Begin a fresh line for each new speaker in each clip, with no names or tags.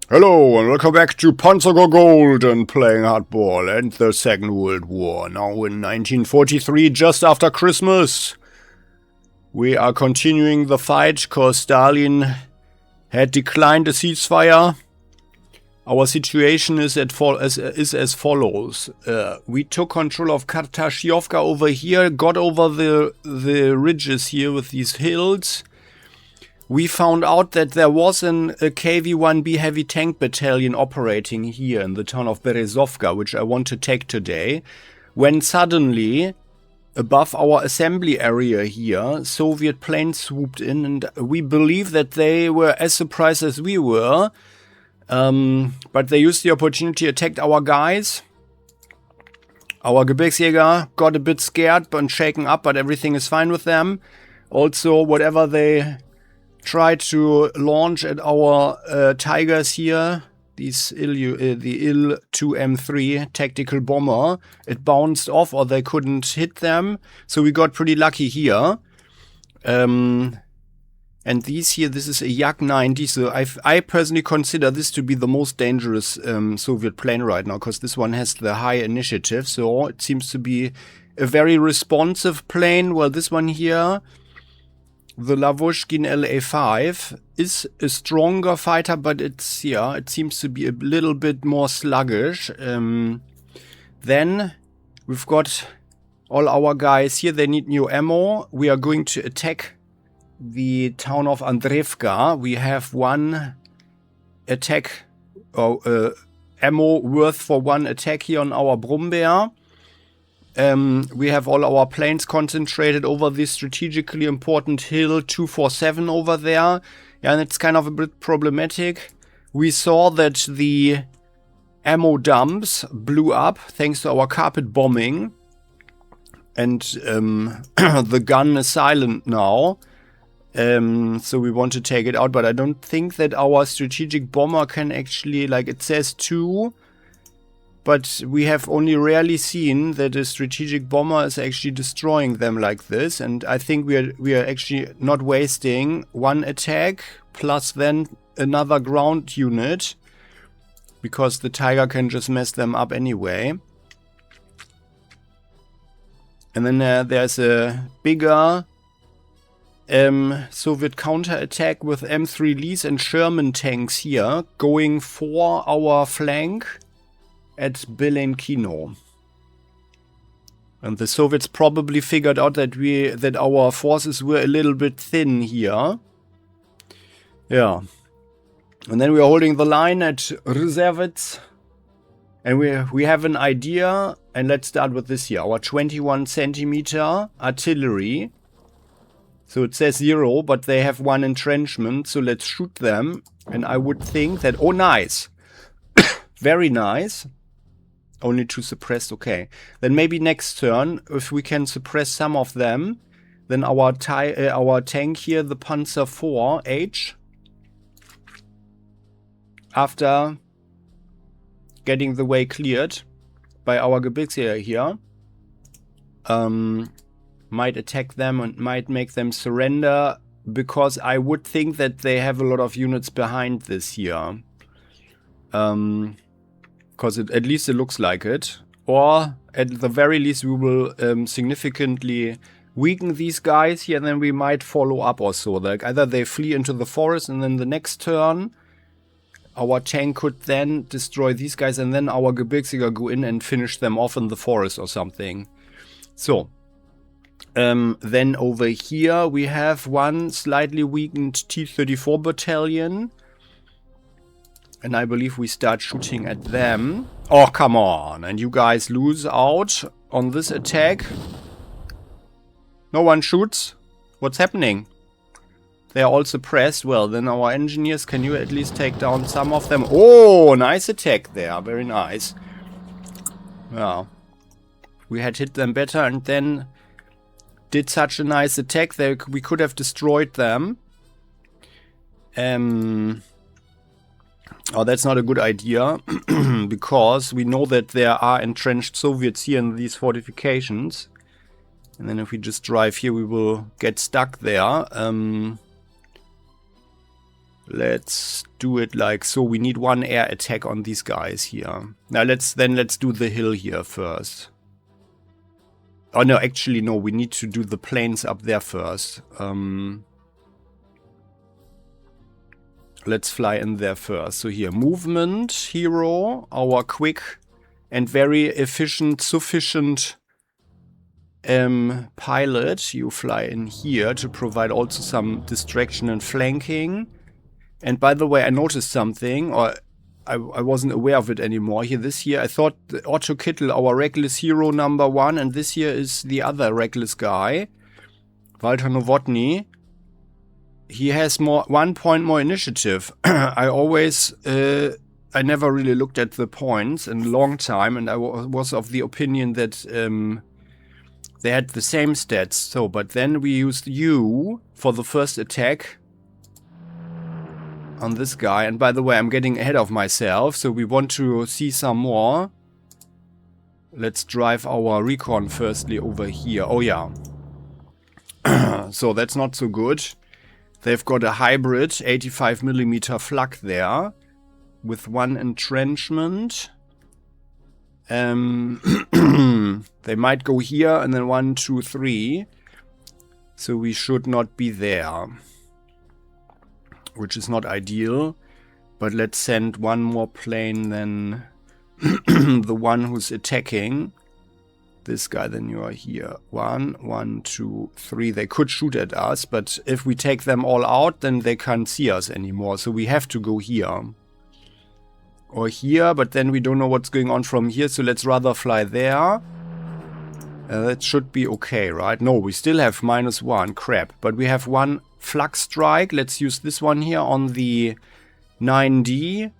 Hello and welcome back to Panzer Corps Gold and playing hardball and the Second World War. Now in 1943, just after Christmas, we are continuing the fight because Stalin had declined a ceasefire. Our situation is as follows. We took control of Kartashyovka over here, got over the ridges here with these hills. We found out that there was a KV-1B heavy tank battalion operating here in the town of Berezovka, which I want to take today, when suddenly, above our assembly area here, Soviet planes swooped in, and we believe that they were as surprised as we were, but they used the opportunity, attacked our guys. Our Gebirgsjäger got a bit scared and shaken up, but everything is fine with them. Also, whatever they tried to launch at our Tigers here, the Il-2M3 tactical bomber, it bounced off or they couldn't hit them, so we got pretty lucky here. And these here, this is a Yak-90, so I personally consider this to be the most dangerous Soviet plane right now, because this one has the high initiative, so it seems to be a very responsive plane. Well, this one here, the Lavochkin LA-5, is a stronger fighter, but it seems to be a little bit more sluggish. Then we've got all our guys here, they need new ammo. We are going to attack the town of Andreevka. We have one attack, ammo worth for one attack here on our Brummbär. We have all our planes concentrated over this strategically important hill 247 over there. Yeah, and it's kind of a bit problematic. We saw that the ammo dumps blew up thanks to our carpet bombing. And the gun is silent now. So we want to take it out, but I don't think that our strategic bomber can actually, like it says 2. But we have only rarely seen that a strategic bomber is actually destroying them like this. And I think we are actually not wasting one attack plus then another ground unit, because the Tiger can just mess them up anyway. And then there's a bigger Soviet counterattack with M3 Lees and Sherman tanks here going for our flank at Belenkino. And the Soviets probably figured out that our forces were a little bit thin here. Yeah. And then we are holding the line at Rzevets. And we have an idea. And let's start with this here. Our 21 centimeter artillery. So it says 0, but they have one entrenchment. So let's shoot them. And I would think that... Oh, nice. Very nice. Only 2 suppressed, okay. Then maybe next turn, if we can suppress some of them, then our tank here, the Panzer 4H, after getting the way cleared by our Gebirgsjäger here, might attack them and might make them surrender, because I would think that they have a lot of units behind this here. Because at least it looks like it. Or at the very least we will significantly weaken these guys here, and then we might follow up or so. Like either they flee into the forest, and then the next turn our tank could then destroy these guys, and then our Gebirgsjäger go in and finish them off in the forest or something. So then over here we have one slightly weakened T-34 battalion. And I believe we start shooting at them. Oh, come on. And you guys lose out on this attack. No one shoots. What's happening? They are all suppressed. Well, then our engineers, can you at least take down some of them? Oh, nice attack there. Very nice. Yeah. We had hit them better and then did such a nice attack that we could have destroyed them. Oh, that's not a good idea, because we know that there are entrenched Soviets here in these fortifications. And then if we just drive here, we will get stuck there. Let's do it like so. We need one air attack on these guys here. Now let's do the hill here first. Oh no, actually no, we need to do the planes up there first. Let's fly in there first. So here, movement, hero, our quick and very efficient, sufficient pilot. You fly in here to provide also some distraction and flanking. And by the way, I noticed something, or I wasn't aware of it anymore. Here, this year, I thought Otto Kittel, our reckless hero #1, and this here is the other reckless guy, Walter Nowotny. He has 1 point more initiative. I never really looked at the points in a long time, and I was of the opinion that they had the same stats. So, but then we used you for the first attack on this guy. And by the way, I'm getting ahead of myself, so we want to see some more. Let's drive our recon firstly over here. Oh yeah. So that's not so good. They've got a hybrid 85mm flak there with 1 entrenchment. They might go here and then 1, 2, 3. So we should not be there, which is not ideal. But let's send one more plane than the one who's attacking. This guy, then you are here. 1, 1, 2, 3. They could shoot at us, but if we take them all out, then they can't see us anymore. So we have to go here. Or here, but then we don't know what's going on from here, so let's rather fly there. That should be okay, right? No, we still have -1. Crap. But we have 1 flak strike. Let's use this one here on the 9D.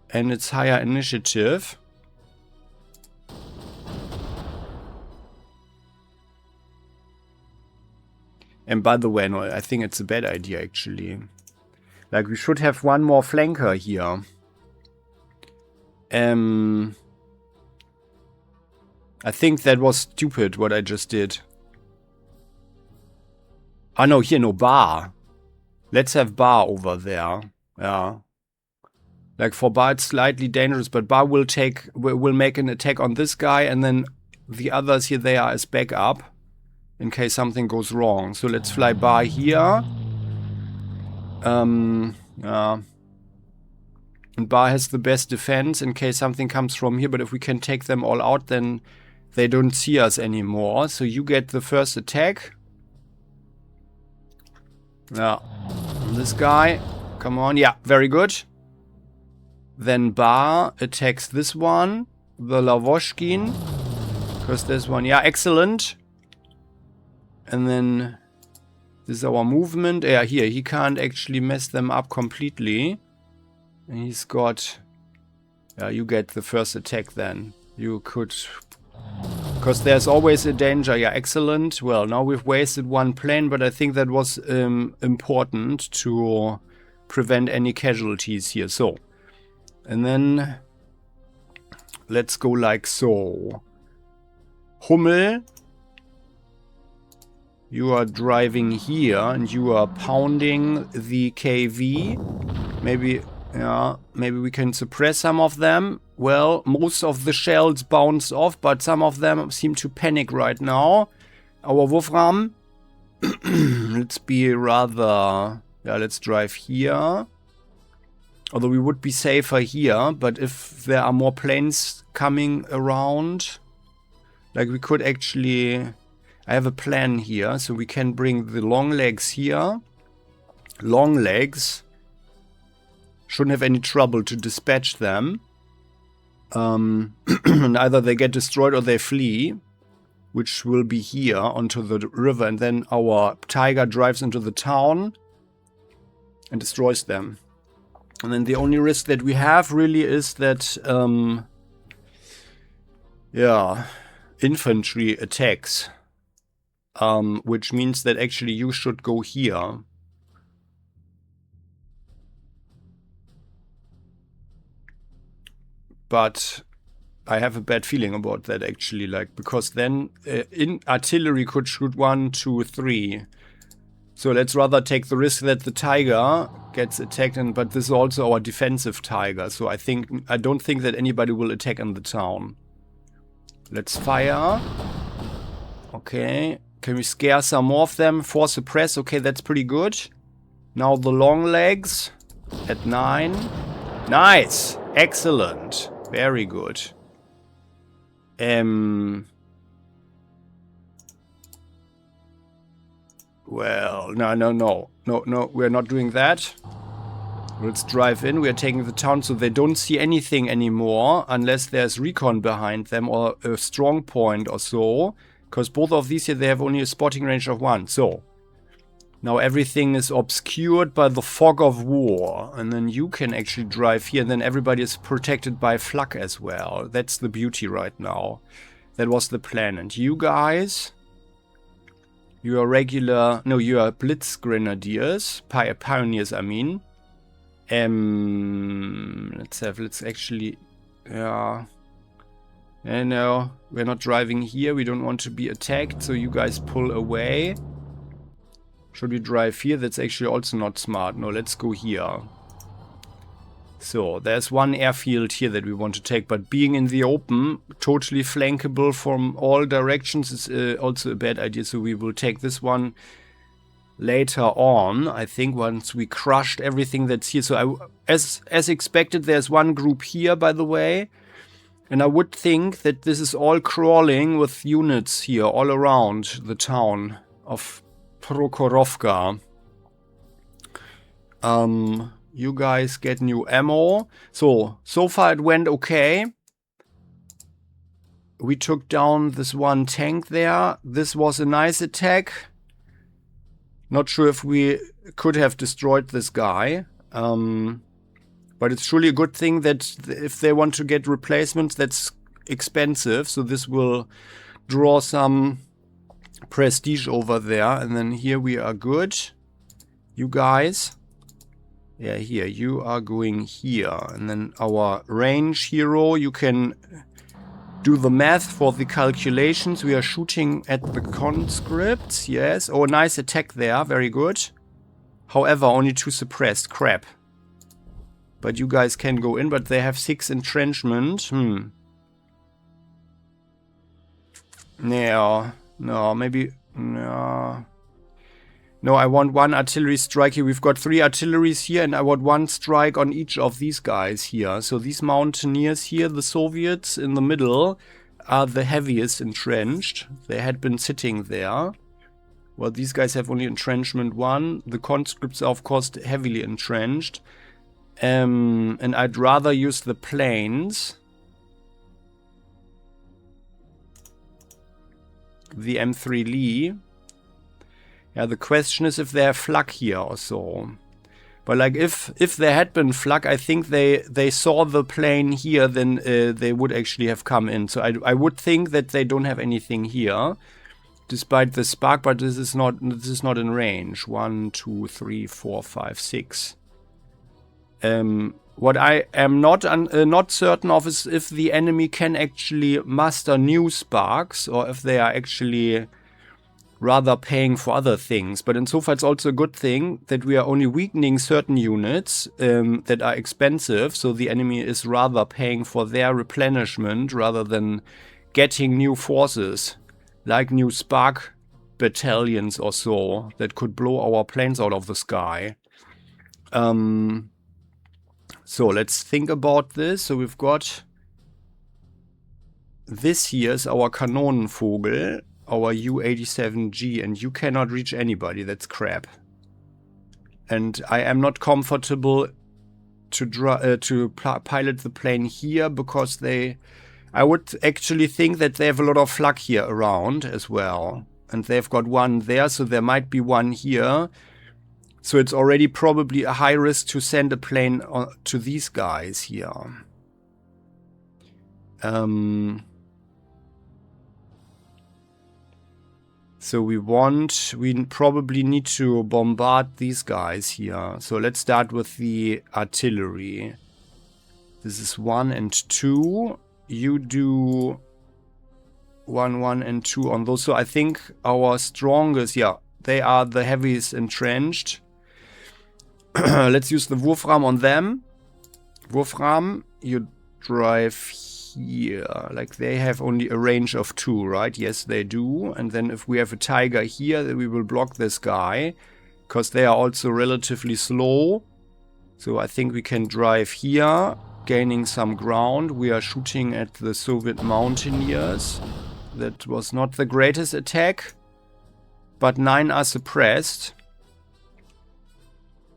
And it's higher initiative. And by the way, no, I think it's a bad idea, actually. Like, we should have 1 more flanker here. I think that was stupid, what I just did. Ah, no, here, no, bar. Let's have bar over there. Yeah. Like, for bar, it's slightly dangerous, but bar will make an attack on this guy, and then the others here, they are as backup in case something goes wrong. So let's fly bar here. Yeah. And bar has the best defense in case something comes from here, but if we can take them all out, then they don't see us anymore. So you get the first attack. Yeah. This guy. Come on. Yeah, very good. Then bar attacks this one. The Lavoshkin. Because this one. Yeah, excellent. And then this is our movement. Yeah, here. He can't actually mess them up completely. And he's got... Yeah, you get the first attack then. You could... Because there's always a danger. Yeah, excellent. Well, now we've wasted 1 plane, but I think that was important to prevent any casualties here. So, and then let's go like so. Hummel, you are driving here and you are pounding the KV. Maybe... Yeah, maybe we can suppress some of them. Well, most of the shells bounced off, but some of them seem to panic right now. Our Wolfram. Let's be rather... Yeah, let's drive here. Although we would be safer here, but if there are more planes coming around... Like, we could actually... I have a plan here, so we can bring the long legs here. Long legs... Shouldn't have any trouble to dispatch them. Either they get destroyed or they flee, which will be here onto the river, and then our Tiger drives into the town and destroys them. And then the only risk that we have really is that, yeah, infantry attacks, which means that actually you should go here. But I have a bad feeling about that, actually, like, because then in artillery could shoot 1, 2, 3. So let's rather take the risk that the tiger gets attacked, but this is also our defensive tiger. So I don't think that anybody will attack in the town. Let's fire. Okay. Can we scare some more of them? Force suppress. Okay, that's pretty good. Now the long legs at 9. Nice. Excellent. Very good. Well, no, we're not doing that. Let's drive in. We are taking the town so they don't see anything anymore unless there's recon behind them or a strong point or so. Because both of these here, they have only a spotting range of 1. So, now everything is obscured by the fog of war. And then you can actually drive here. And then everybody is protected by flak as well. That's the beauty right now. That was the plan. And you guys... You are regular... No, you are Blitz Grenadiers. Pioneers, I mean. Let's actually... Yeah... No, we're not driving here. We don't want to be attacked, so you guys pull away. Should we drive here? That's actually also not smart. No, let's go here. So, there's one airfield here that we want to take, but being in the open, totally flankable from all directions is also a bad idea, so we will take this one later on, I think, once we crushed everything that's here. So, as expected, there's one group here, by the way, and I would think that this is all crawling with units here all around the town of Prokhorovka. You guys get new ammo. So far it went okay. We took down this one tank there. This was a nice attack. Not sure if we could have destroyed this guy. But it's truly a good thing that if they want to get replacements, that's expensive. So this will draw some prestige over there. And then here we are good. You guys. Yeah, here. You are going here. And then our range hero, you can do the math for the calculations. We are shooting at the conscripts. Yes. Oh, nice attack there. Very good. However, only 2 suppressed. Crap. But you guys can go in, but they have 6 entrenchment. No, maybe... No, I want 1 artillery strike here. We've got 3 artilleries here, and I want 1 strike on each of these guys here. So these mountaineers here, the Soviets in the middle, are the heaviest entrenched. They had been sitting there. Well, these guys have only entrenchment 1. The conscripts are, of course, heavily entrenched. And I'd rather use the planes. The M3 Lee. Yeah, the question is if they have flak here or so. But like if there had been flak, I think they saw the plane here, then they would actually have come in. So I would think that they don't have anything here. Despite the spark, but this is not in range. 1, 2, 3, 4, 5, 6. What I am not certain of is if the enemy can actually muster new sparks or if they are actually rather paying for other things. But insofar it's also a good thing that we are only weakening certain units that are expensive, so the enemy is rather paying for their replenishment rather than getting new forces, like new spark battalions or so, that could blow our planes out of the sky. So let's think about this. So we've got this here is our Kanonenvogel, our U-87G, and you cannot reach anybody. That's crap. And I am not comfortable to pilot the plane here because I would actually think that they have a lot of flak here around as well. And they've got 1 there, so there might be 1 here. So it's already probably a high risk to send a plane to these guys here. So we probably need to bombard these guys here. So let's start with the artillery. This is 1 and 2. You do 1, 1 and 2 on those. So I think our strongest, yeah. they are the heaviest entrenched. Let's use the Wurfrahm on them. Wurfrahm, you drive here. Like, they have only a range of 2, right? Yes, they do. And then if we have a Tiger here, then we will block this guy. Because they are also relatively slow. So I think we can drive here, gaining some ground. We are shooting at the Soviet mountaineers. That was not the greatest attack. But 9 are suppressed.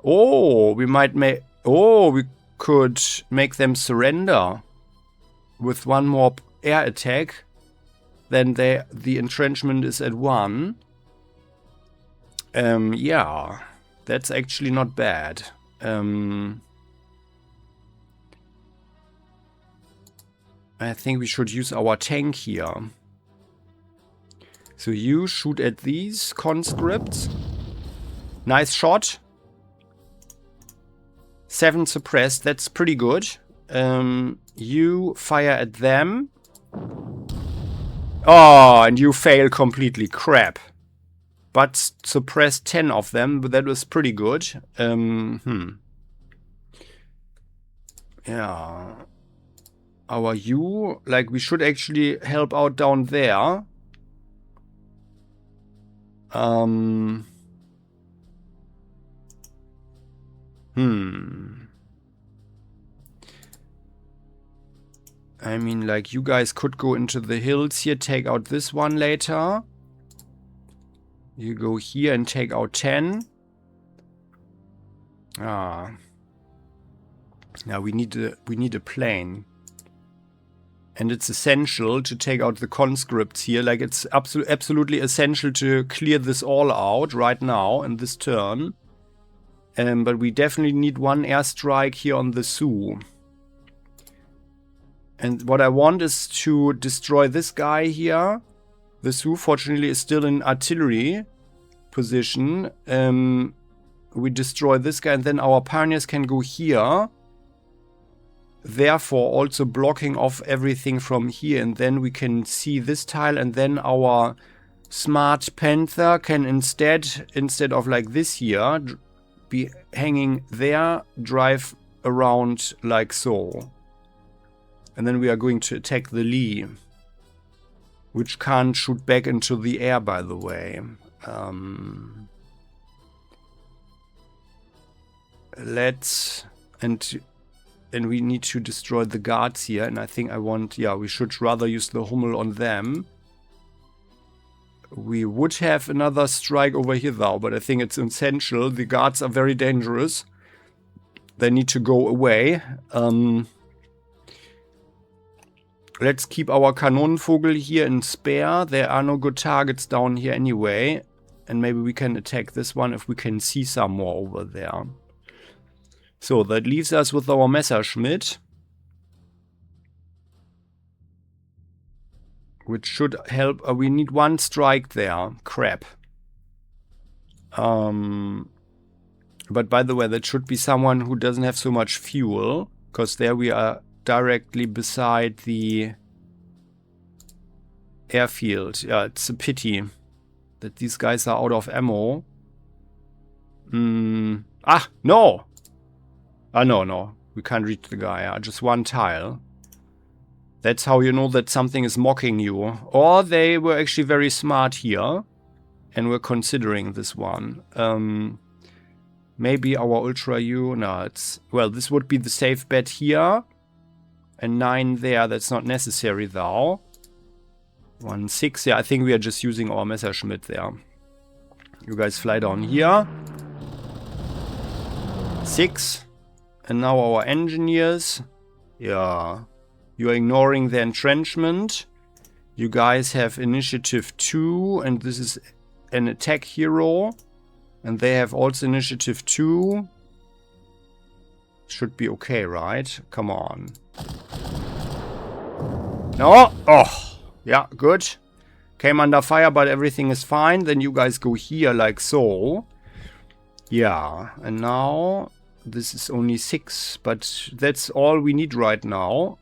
Oh, we might make... Oh, we could make them surrender. With 1 more air attack. Then the entrenchment is at 1. Yeah. That's actually not bad. I think we should use our tank here. So you shoot at these conscripts. Nice shot. 7 suppressed, that's pretty good. You fire at them. Oh, and you fail completely. Crap. But suppressed 10 of them, but that was pretty good. Yeah. Our U, like, we should actually help out down there. I mean, like, you guys could go into the hills here, take out this one later. You go here and take out 10. Ah. Now we need a plane. And it's essential to take out the conscripts here. Like, it's absolutely essential to clear this all out right now in this turn. But we definitely need 1 airstrike here on the Sioux. And what I want is to destroy this guy here. The Sioux, fortunately, is still in artillery position. We destroy this guy, and then our pioneers can go here. Therefore, also blocking off everything from here. And then we can see this tile, and then our smart Panther can instead of like this here, be hanging there, drive around like so. And then we are going to attack the Lee, which can't shoot back into the air, by the way. And we need to destroy the guards here. And I think we should rather use the Hummel on them. We would have another strike over here though, but I think it's essential. The guards are very dangerous. They need to go away. Let's keep our Kanonenvogel here in spare. There are no good targets down here anyway. And maybe we can attack this one if we can see some more over there. So that leaves us with our Messerschmitt. Which should help. We need 1 strike there. Crap. But by the way, that should be someone who doesn't have so much fuel. Because there we are directly beside the airfield. Yeah, it's a pity that these guys are out of ammo. No! No. We can't reach the guy. Just 1 tile. That's how you know that something is mocking you. Or they were actually very smart here. And were considering this one. Maybe our Ultra U. No, well, this would be the safe bet here. And 9 there. That's not necessary though. 1, 6. Yeah, I think we are just using our Messerschmitt there. You guys fly down here. 6. And now our engineers. Yeah. You are ignoring the entrenchment. You guys have initiative 2. And this is an attack hero. And they have also initiative 2. Should be okay, right? Come on. No! Oh! Yeah, good. Came under fire, but everything is fine. Then you guys go here like so. Yeah. And now this is only 6. But that's all we need right now.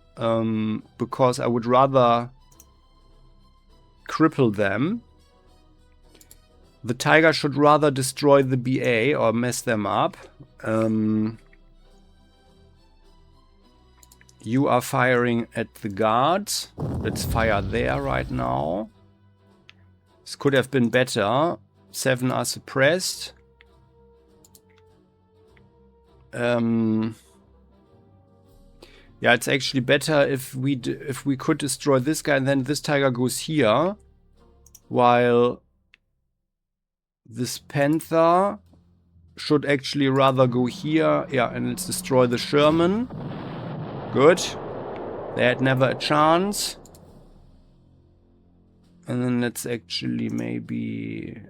Because I would rather cripple them. The Tiger should rather destroy the BA or mess them up. You are firing at the guards. Let's fire there right now. This could have been better. 7 are suppressed. Yeah, it's actually better if we could destroy this guy and then this Tiger goes here, while this Panther should actually rather go here. Yeah, and let's destroy the Sherman. Good. They had never a chance. And then let's actually maybe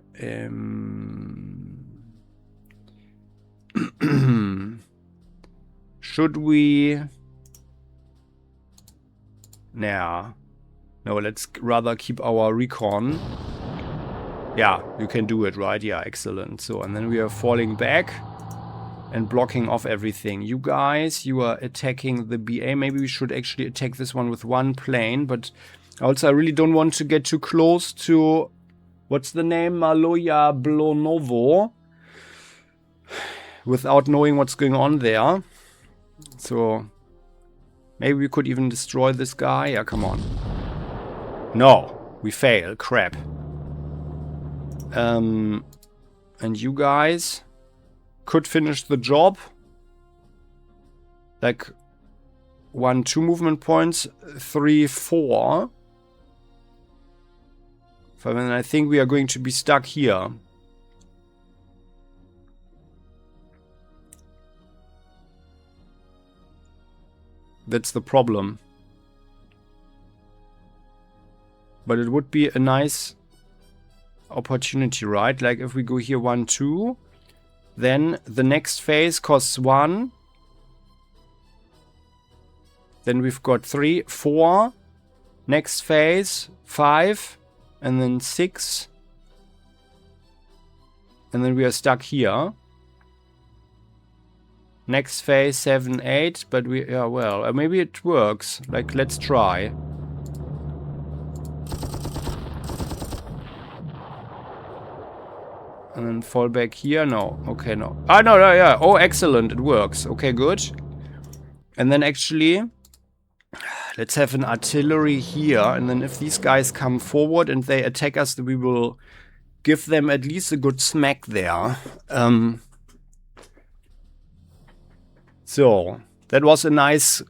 should we? Nah. No, let's rather keep our recon. Yeah, you can do it, right? Yeah, excellent. So, and then we are falling back and blocking off everything. You guys, you are attacking the BA. Maybe we should actually attack this one with one plane, but also I really don't want to get too close to, what's the name? Maloya Blonovo, without knowing what's going on there. So maybe we could even destroy this guy. Yeah, come on. No, we fail. Crap. And you guys could finish the job. Like 1, 2 movement points, 3, 4. And I think we are going to be stuck here. That's the problem. But it would be a nice opportunity, right? Like if we go here 1, 2, then the next phase costs 1. Then we've got 3, 4. Next phase 5, and then 6. And then we are stuck here. Next phase 7, 8, but we, yeah, well, maybe it works. Like, let's try. And then fall back here. No, okay, no. Ah, no, no, yeah. Oh, excellent, it works. Okay, good. And then actually, let's have an artillery here. And then if these guys come forward and they attack us, we will give them at least a good smack there. So, that was a nice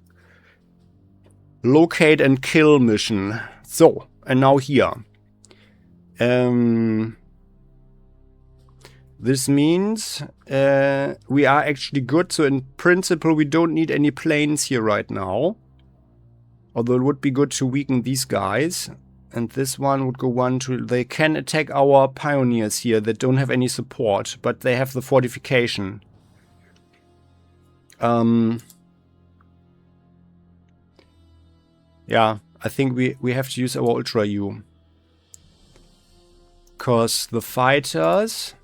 locate and kill mission. So, and now here. This means we are actually good. So in principle, we don't need any planes here right now. Although it would be good to weaken these guys. And this one would go 1, 2. They can attack our pioneers here that don't have any support. But they have the fortification. Yeah, I think we have to use our Ultra U. Because the fighters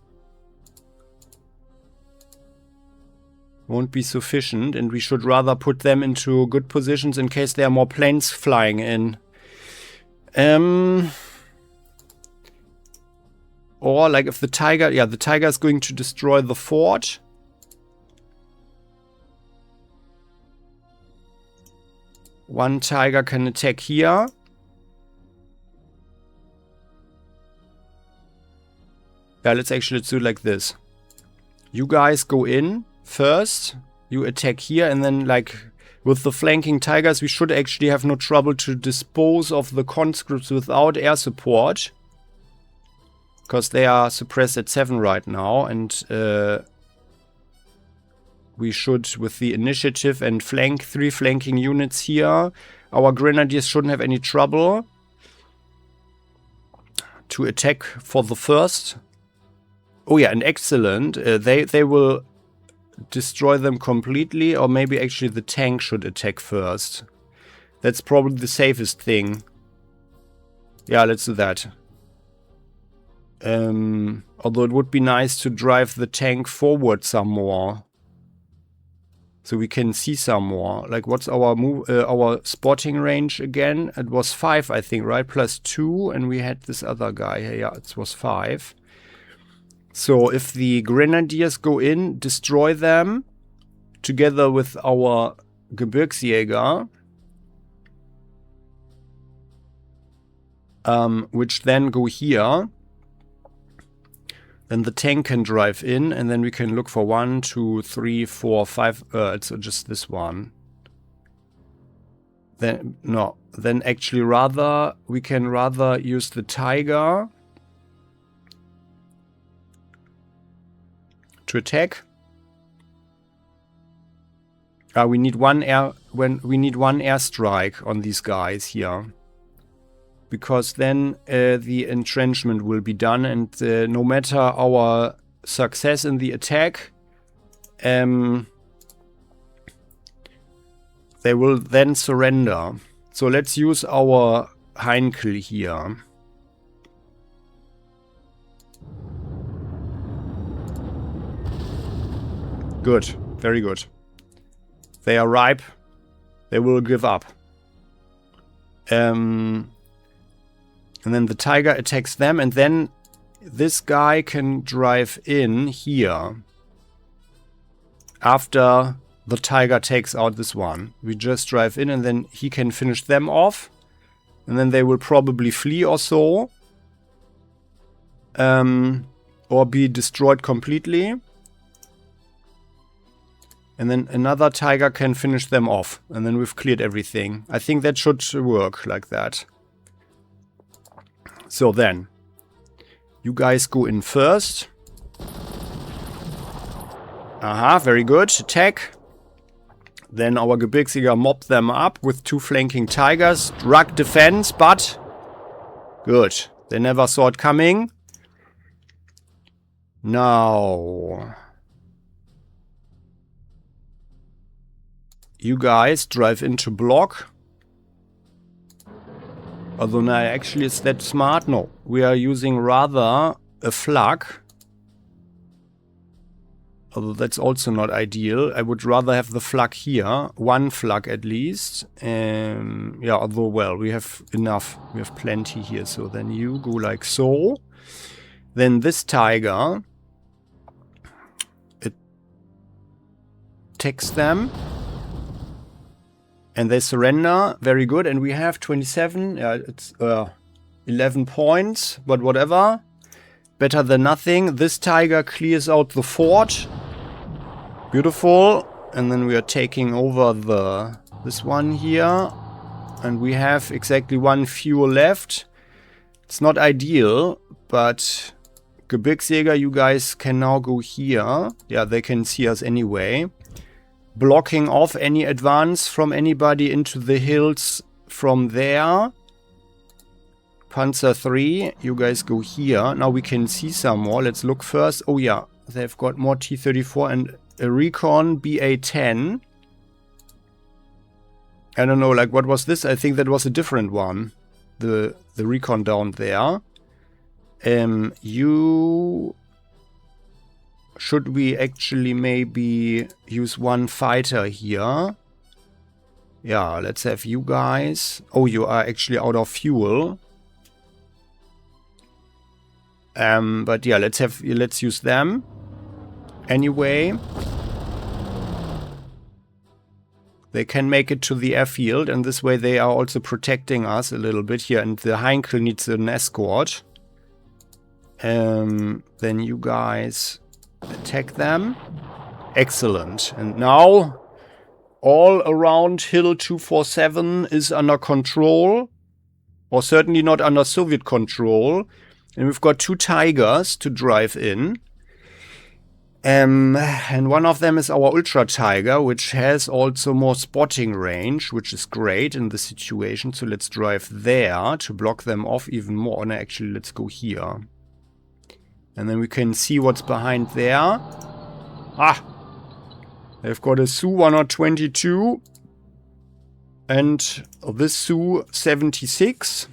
won't be sufficient, and we should rather put them into good positions in case there are more planes flying in. Or like if the Tiger, yeah, the Tiger is going to destroy the fort. One Tiger can attack here. Yeah, let's do it like this. You guys go in first. You attack here, and then like with the flanking Tigers, we should actually have no trouble to dispose of the conscripts without air support. Because they are suppressed at 7 right now, and we should, with the initiative and 3 flanking units here, our grenadiers shouldn't have any trouble to attack for the first. Oh yeah, and excellent. They will destroy them completely, or maybe actually the tank should attack first. That's probably the safest thing. Yeah, let's do that. Although it would be nice to drive the tank forward some more. So we can see some more. Like, what's our spotting range again? It was 5, I think, right? Plus 2, and we had this other guy. Yeah, it was 5. So if the grenadiers go in, destroy them together with our Gebirgsjäger, which then go here. Then the tank can drive in, and then we can look for 1, 2, 3, 4, 5. It's just this one. Then no. Then actually we can rather use the Tiger to attack. We need one airstrike on these guys here. Because then the entrenchment will be done, and no matter our success in the attack, they will then surrender. So let's use our Heinkel here. Good, very good. They are ripe. They will give up. And then the Tiger attacks them, and then this guy can drive in here. After the Tiger takes out this one. We just drive in, and then he can finish them off. And then they will probably flee or so. Or be destroyed completely. And then another Tiger can finish them off. And then we've cleared everything. I think that should work like that. So then, you guys go in first. Aha, very good. Attack. Then our Gebirgsjäger mob them up with 2 flanking Tigers. Drug defense, but good. They never saw it coming. Now, you guys drive into block. Although, no, actually, is that smart? No. We are using rather a flak. Although that's also not ideal. I would rather have the flak here. 1 flak at least. Yeah, although, well, we have enough. We have plenty here. So then you go like so. Then this Tiger. It attacks them. And they surrender. Very good. And we have 27. Yeah, it's 11 points. But whatever. Better than nothing. This Tiger clears out the fort. Beautiful. And then we are taking over this one here. And we have exactly 1 fuel left. It's not ideal. But Gebirgsjäger, you guys can now go here. Yeah, they can see us anyway. Blocking off any advance from anybody into the hills from there. Panzer 3, you guys go here. Now we can see some more. Let's look first. Oh yeah, they've got more T-34 and a recon BA-10. I don't know, like what was this? I think that was a different one. The recon down there. Should we actually maybe use 1 fighter here? Yeah, let's have you guys. Oh, you are actually out of fuel. But yeah, let's use them. Anyway. They can make it to the airfield, and this way they are also protecting us a little bit here. And the Heinkel needs an escort. Then you guys attack them. Excellent. And now all around Hill 247 is under control. Or certainly not under Soviet control. And we've got 2 Tigers to drive in. And one of them is our Ultra Tiger, which has also more spotting range, which is great in this situation. So let's drive there to block them off even more. No, actually, let's go here. And then we can see what's behind there. Ah! They've got a Su-122. And this Su-76.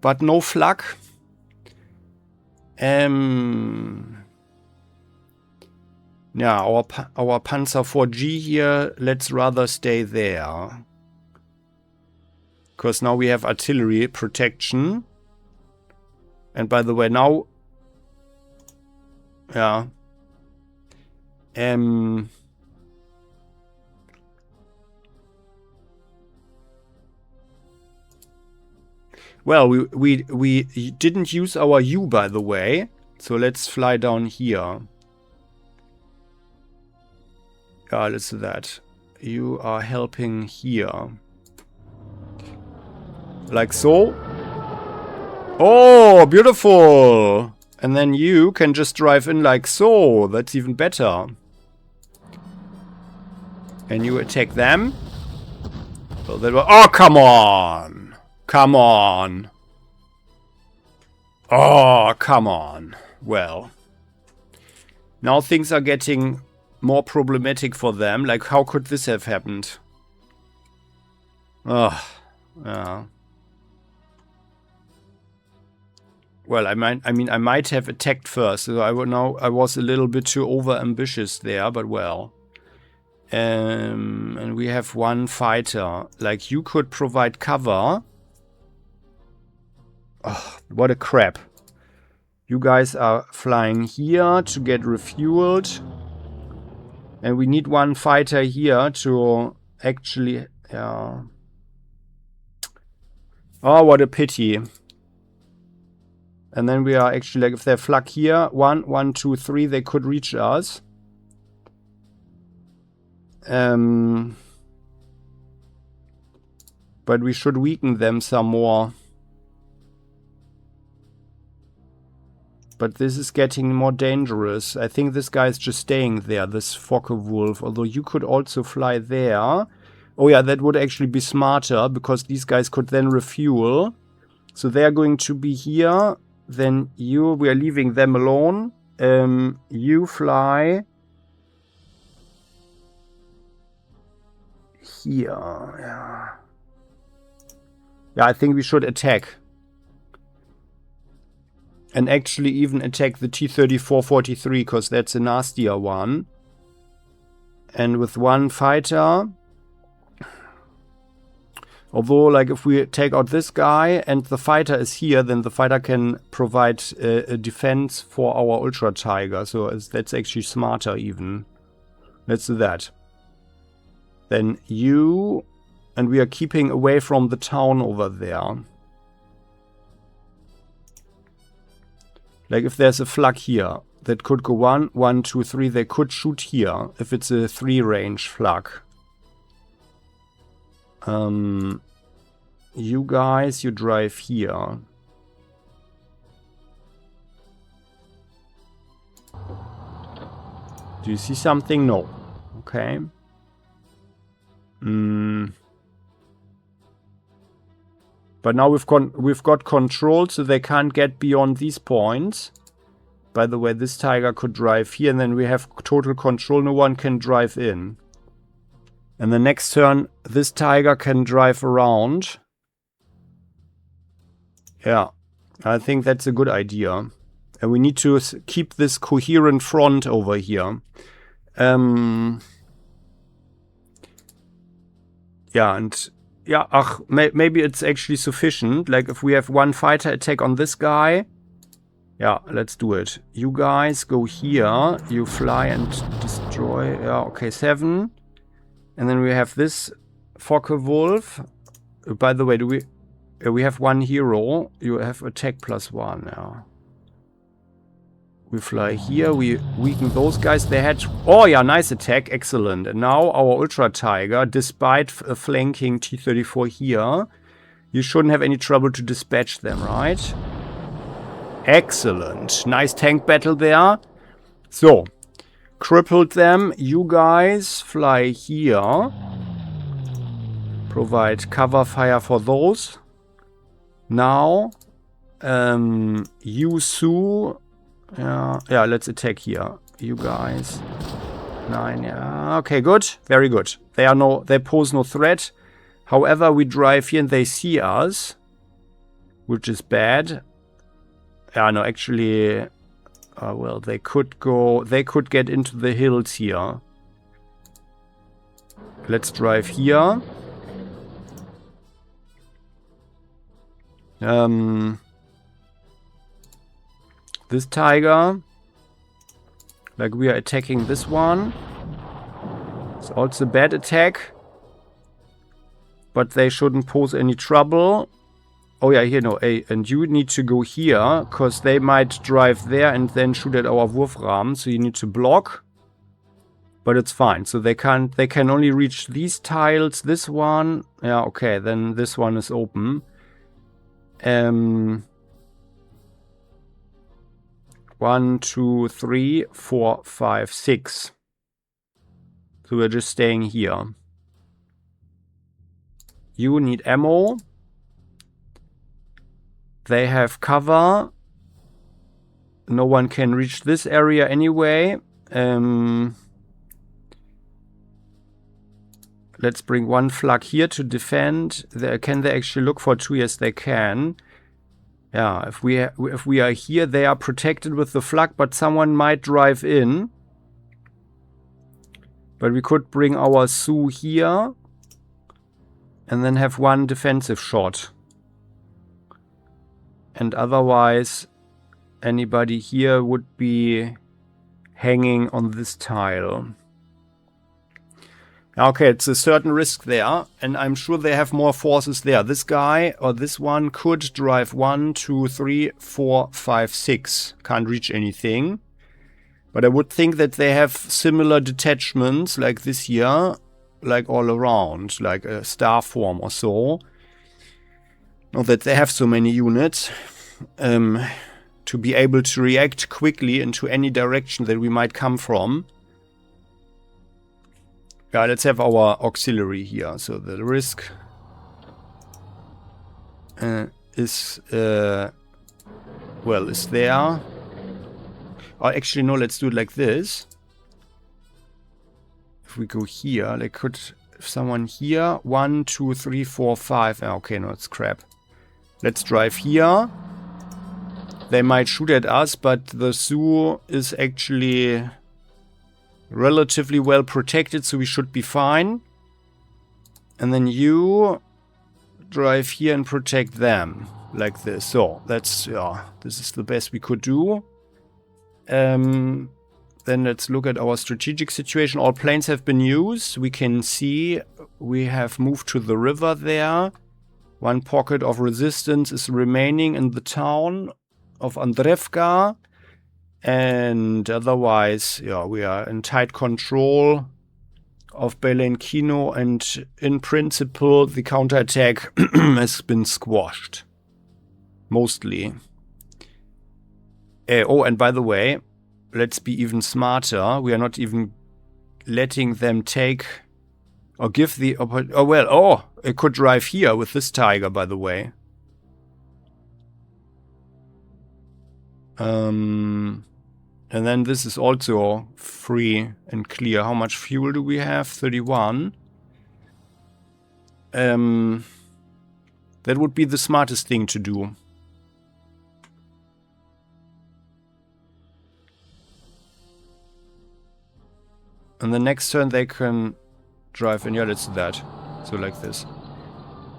But no flak. Yeah, our Panzer 4G here, let's rather stay there. Because now we have artillery protection. And by the way, now Yeah. Well, we didn't use our U, by the way. So let's fly down here. Yeah, let's do that. You are helping here. Like so. Oh, beautiful! And then you can just drive in like so. That's even better. And you attack them. So they were, oh, come on! Come on! Oh, come on. Well. Now things are getting more problematic for them. Like, how could this have happened? Ugh. Yeah. Well, I might have attacked first. So I was a little bit too over ambitious there, but well. And we have one fighter. Like, you could provide cover. Oh, what a crap. You guys are flying here to get refueled. And we need one fighter here to actually... Yeah. Oh, what a pity. And then we are actually, like, if they flak here, 1, 2, 3, they could reach us. But we should weaken them some more. But this is getting more dangerous. I think this guy is just staying there, this Focke-Wulf. Although you could also fly there. Oh yeah, that would actually be smarter, because these guys could then refuel. So they are going to be here. Then we are leaving them alone. You fly here. Yeah. Yeah, I think we should attack. And actually even attack the T-34-43, because that's a nastier one. And with one fighter... Although, like, if we take out this guy and the fighter is here, then the fighter can provide a defense for our Ultra Tiger. So that's actually smarter even. Let's do that. Then you... And we are keeping away from the town over there. Like, if there's a flak here, that could go 1, 1, 2, 3. They could shoot here, if it's a 3-range flak. You guys, you drive here. Do you see something? No. Okay. But now we've got control, so they can't get beyond these points. By the way, this tiger could drive here, and then we have total control. No one can drive in. And the next turn, this tiger can drive around. Yeah, I think that's a good idea. And we need to keep this coherent front over here. Yeah, and... Yeah, maybe it's actually sufficient. Like, if we have one fighter attack on this guy... Yeah, let's do it. You guys go here. You fly and destroy... Yeah, okay, 7. And then we have this Focke-Wulf. By the way, we have one hero. You have attack +1 now. We fly here. We weaken those guys. They had... Oh, yeah, nice attack. Excellent. And now our Ultra Tiger, despite flanking T-34 here, you shouldn't have any trouble to dispatch them, right? Excellent. Nice tank battle there. So, crippled them. You guys fly here. Provide cover fire for those. Now, you Su... Yeah, let's attack here. You guys. 9, yeah. Okay, good. Very good. They pose no threat. However, we drive here and they see us. Which is bad. Yeah, no, actually... well, they could get into the hills here. Let's drive here. This tiger. Like we are attacking this one. It's also a bad attack. But they shouldn't pose any trouble. Oh yeah, here, no, and you need to go here, because they might drive there and then shoot at our Wurfrahmen, so you need to block. But it's fine, so they can only reach these tiles, this one. Yeah, okay, then this one is open. 1, 2, 3, 4, 5, 6. So we're just staying here. You need ammo. They have cover. No one can reach this area anyway. Let's bring one flak here to defend. Can they actually look for 2? Yes, they can. Yeah, if we are here, they are protected with the flak, but someone might drive in. But we could bring our Sioux here. And then have one defensive shot. And otherwise, anybody here would be hanging on this tile. Okay, it's a certain risk there. And I'm sure they have more forces there. This guy or this one could drive 1, 2, 3, 4, 5, 6. Can't reach anything. But I would think that they have similar detachments like this here. Like all around. Like a star form or so. Not that they have so many units to be able to react quickly into any direction that we might come from. Yeah, let's have our auxiliary here. So the risk is there. Oh, actually, no, let's do it like this. If we go here, they could... If someone here... 1, 2, 3, 4, 5... okay, no, it's crap. Let's drive here. They might shoot at us, but the Sioux is actually relatively well protected, so we should be fine. And then you drive here and protect them. Like this. So, that's... yeah, this is the best we could do. Then let's look at our strategic situation. All planes have been used. We can see we have moved to the river there. One pocket of resistance is remaining in the town of Andrevka. And otherwise, yeah, we are in tight control of Belenkino. And in principle, the counterattack has been squashed. Mostly. Oh, and by the way, let's be even smarter. We are not even letting them take or give the... oh, well, oh, it could drive here with this tiger, by the way. And then this is also free and clear. How much fuel do we have? 31. That would be the smartest thing to do. And the next turn they can drive in. Yeah, let's do that. So like this.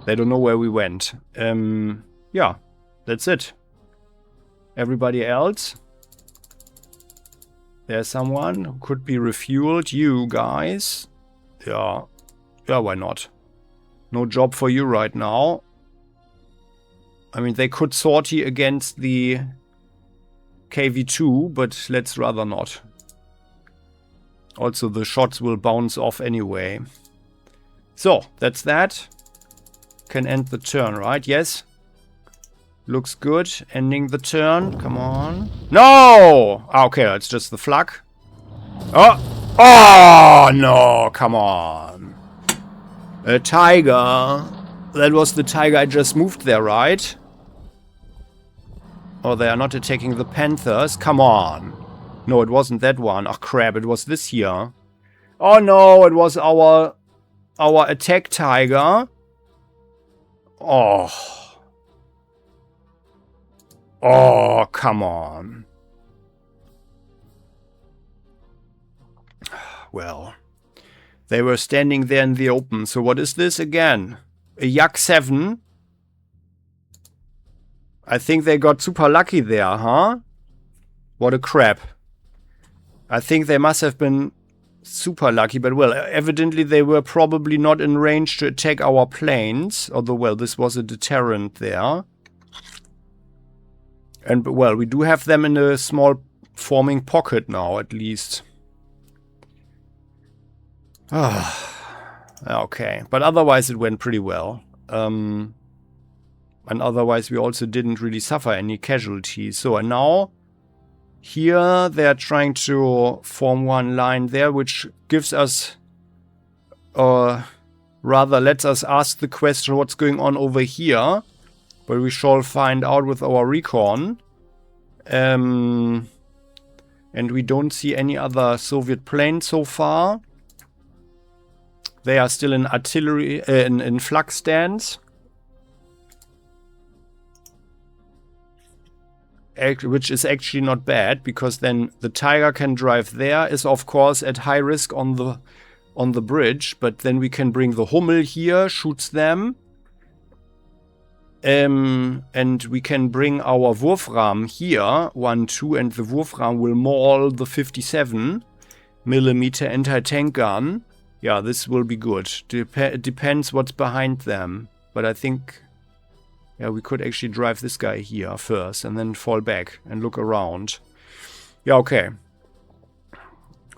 They don't know where we went. Yeah, that's it. Everybody else? There's someone who could be refueled. You guys. Yeah. Yeah, why not? No job for you right now. I mean, they could sortie against the KV-2, but let's rather not. Also, the shots will bounce off anyway. So, that's that. Can end the turn, right? Yes. Looks good. Ending the turn. Come on. No! Okay, that's just the flak. Oh! Oh, no! Come on. A tiger. That was the tiger I just moved there, right? Oh, they are not attacking the Panthers. Come on. No, it wasn't that one. Oh, crap. It was this here. Oh, no. It was our attack tiger. Oh. Oh, come on. Well. They were standing there in the open. So what is this again? A Yak 7? I think they got super lucky there, huh? What a crap. I think they must have been super lucky, but well, evidently they were probably not in range to attack our planes, although, well, this was a deterrent there. And, well, we do have them in a small forming pocket now, at least. Okay, but otherwise it went pretty well. And otherwise we also didn't really suffer any casualties. So, and now, here they're trying to form one line there, which gives us, rather lets us ask the question what's going on over here. But we shall find out with our recon. And we don't see any other Soviet planes so far. They are still in artillery, in flak stance. Which is actually not bad, because then the Tiger can drive there, is of course at high risk on the bridge, but then we can bring the Hummel here, shoots them. And we can bring our Wurfrahmen here, 1-2, and the Wurfrahmen will maul the 57mm anti-tank gun. Yeah, this will be good. It depends what's behind them. But I think, yeah, we could actually drive this guy here first and then fall back and look around. Yeah, okay.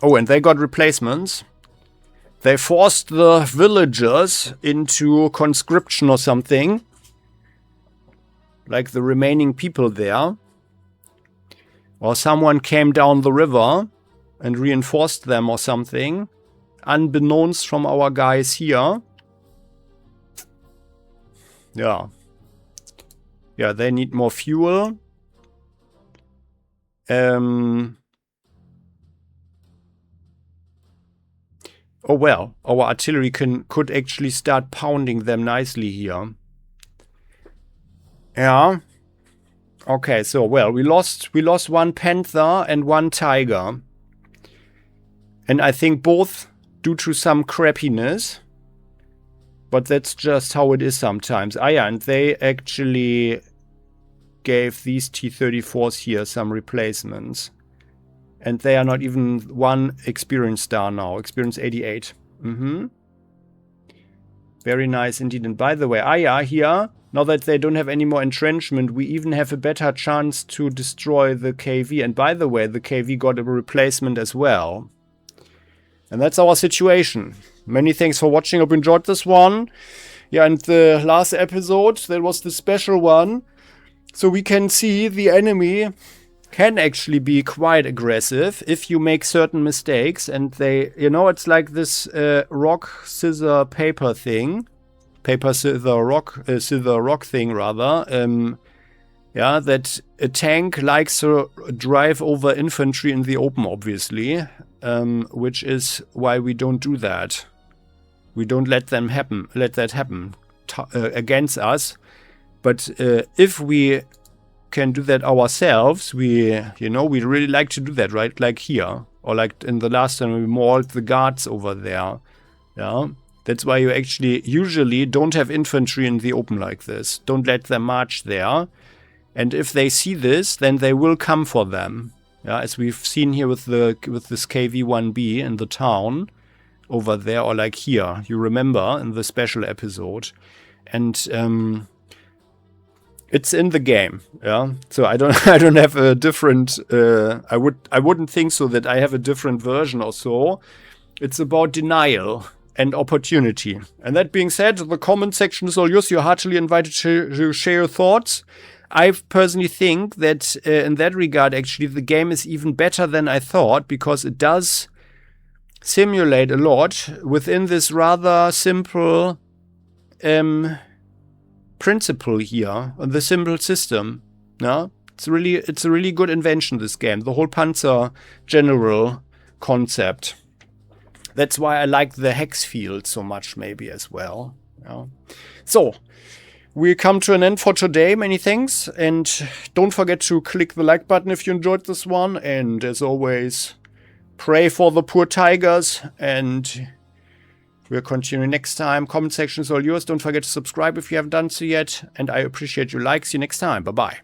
Oh, and they got replacements. They forced the villagers into conscription or something. Like the remaining people there. Or someone came down the river and reinforced them or something. Unbeknownst from our guys here. Yeah. Yeah, they need more fuel. Oh well, our artillery could actually start pounding them nicely here. Yeah. Okay, so well, we lost one Panther and one Tiger. And I think both due to some crappiness. But that's just how it is sometimes. Ah yeah, and they actually gave these T-34s here some replacements. And they are not even one experience star now. Experience 88. Very nice indeed. And by the way, ah yeah, here, now that they don't have any more entrenchment, we even have a better chance to destroy the KV. And by the way, the KV got a replacement as well. And that's our situation. Many thanks for watching. Hope you enjoyed this one. Yeah, and the last episode, that was the special one. So we can see the enemy can actually be quite aggressive if you make certain mistakes. And they, you know, it's like this rock, scissor, paper thing. Paper, scissor, rock thing, rather. Yeah, that a tank likes to drive over infantry in the open, obviously. Which is why we don't do that. We don't let that happen against us. But if we can do that ourselves, we really like to do that, right? Like here, or like in the last time we mauled the guards over there. Yeah, that's why you actually usually don't have infantry in the open like this. Don't let them march there. And if they see this, then they will come for them. Yeah, as we've seen here with this KV-1B in the town over there, or like here, you remember in the special episode, and it's in the game. Yeah, so I don't have a different. I wouldn't think so that I have a different version or so. It's about denial and opportunity. And that being said, the comment section is all yours. You're heartily invited to share your thoughts. I personally think that in that regard, actually, the game is even better than I thought, because it does simulate a lot within this rather simple principle here, the simple system. Yeah? It's a really good invention, this game, the whole Panzer General concept. That's why I like the hex field so much, maybe, as well. Yeah. So, we come to an end for today. Many thanks. And don't forget to click the like button if you enjoyed this one. And as always, pray for the poor tigers. And we'll continue next time. Comment section is all yours. Don't forget to subscribe if you haven't done so yet. And I appreciate your likes. See you next time. Bye-bye.